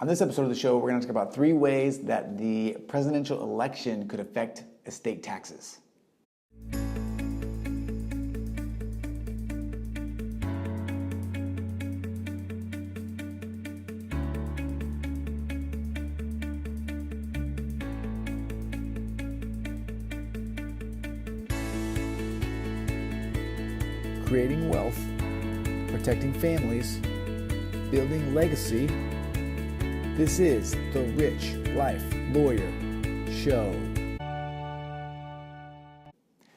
On this episode of the show, we're going to talk about 3 ways that the presidential election could affect estate taxes. Creating wealth, protecting families, building legacy. This is the Rich Life Lawyer Show.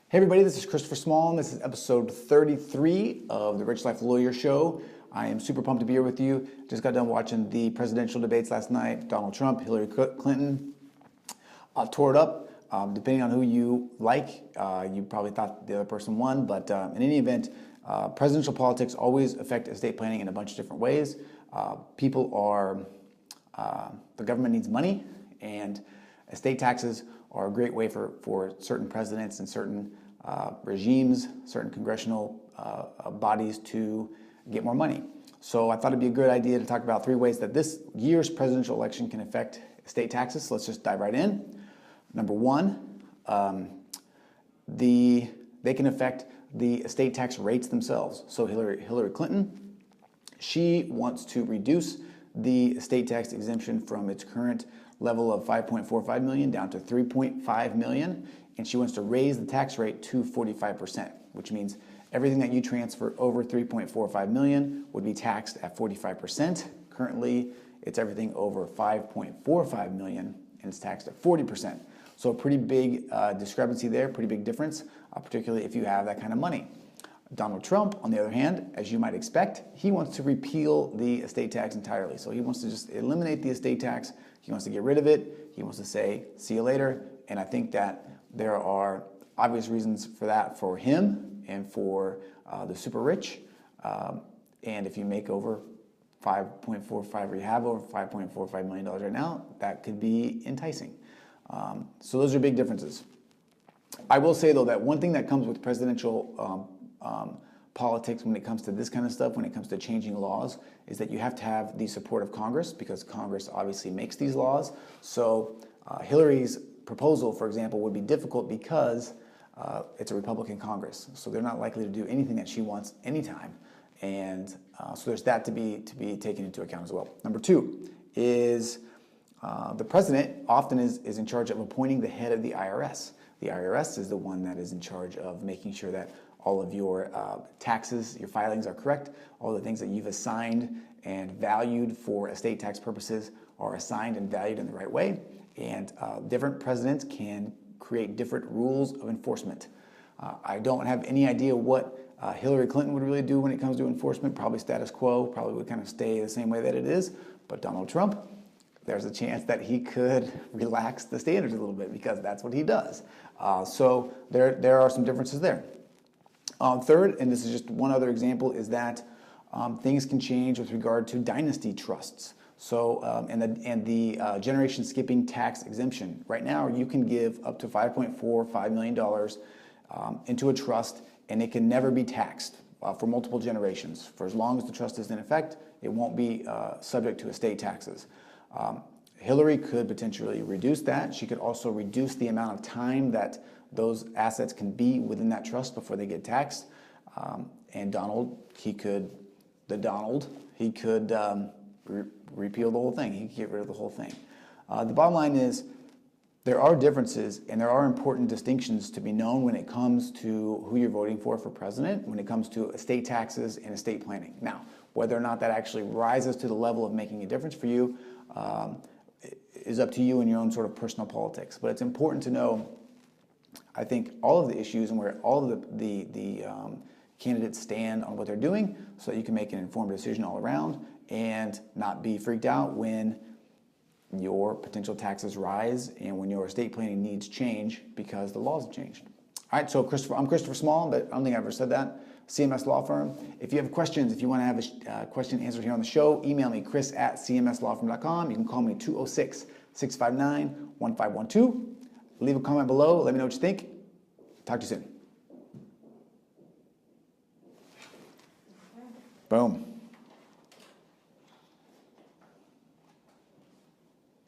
Hey everybody, this is Christopher Small, and this is episode 33 of the Rich Life Lawyer Show. I am super pumped to be here with you. Just got done watching the presidential debates last night. Donald Trump, Hillary Clinton. Tore it up. Depending on who you like, you probably thought the other person won, but in any event, presidential politics always affect estate planning in a bunch of different ways. The government needs money, and estate taxes are a great way for certain presidents and certain regimes, certain congressional bodies to get more money. So I thought it'd be a good idea to talk about 3 ways that this year's presidential election can affect estate taxes. So let's just dive right in. Number 1, they can affect the estate tax rates themselves. So Hillary Clinton, she wants to reduce the estate tax exemption from its current level of $5.45 million down to $3.5 million, and she wants to raise the tax rate to 45%, which means everything that you transfer over $3.45 million would be taxed at 45%. Currently, it's everything over $5.45 million, and it's taxed at 40%. So a pretty big discrepancy there, pretty big difference, particularly if you have that kind of money. Donald Trump, on the other hand, as you might expect, he wants to repeal the estate tax entirely. So he wants to just eliminate the estate tax. He wants to get rid of it. He wants to say, see you later. And I think that there are obvious reasons for that for him and for the super rich. And if you make over 5.45, or you have over $5.45 million right now, that could be enticing. So those are big differences. I will say, though, that one thing that comes with presidential politics when it comes to this kind of stuff, when it comes to changing laws, is that you have to have the support of Congress, because Congress obviously makes these laws. So Hillary's proposal, for example, would be difficult because it's a Republican Congress. So they're not likely to do anything that she wants anytime. And so there's that to be taken into account as well. Number 2 is the president often is in charge of appointing the head of the IRS. The IRS is the one that is in charge of making sure that all of your taxes, your filings are correct. All the things that you've assigned and valued for estate tax purposes are assigned and valued in the right way. And different presidents can create different rules of enforcement. I don't have any idea what Hillary Clinton would really do when it comes to enforcement. Probably status quo, probably would kind of stay the same way that it is. But Donald Trump, there's a chance that he could relax the standards a little bit, because that's what he does. So there are some differences there. Third, and this is just one other example, is that things can change with regard to dynasty trusts. So, and the generation skipping tax exemption. Right now, you can give up to $5.45 million into a trust, and it can never be taxed for multiple generations. For as long as the trust is in effect, it won't be subject to estate taxes. Hillary could potentially reduce that. She could also reduce the amount of time that those assets can be within that trust before they get taxed. And Donald, he could repeal the whole thing. He could get rid of the whole thing. The bottom line is, there are differences and there are important distinctions to be known when it comes to who you're voting for president, when it comes to estate taxes and estate planning. Now, whether or not that actually rises to the level of making a difference for you is up to you and your own sort of personal politics. But it's important to know, I think, all of the issues and where all of the candidates stand on what they're doing, so that you can make an informed decision all around and not be freaked out when your potential taxes rise and when your estate planning needs change because the laws have changed. All right, so I'm Christopher Small, but I don't think I ever said that. CMS Law Firm. If you have questions, if you want to have a question answered here on the show, email me, chris@cmslawfirm.com. You can call me 206-659-1512. Leave a comment below. Let me know what you think. Talk to you soon. Boom.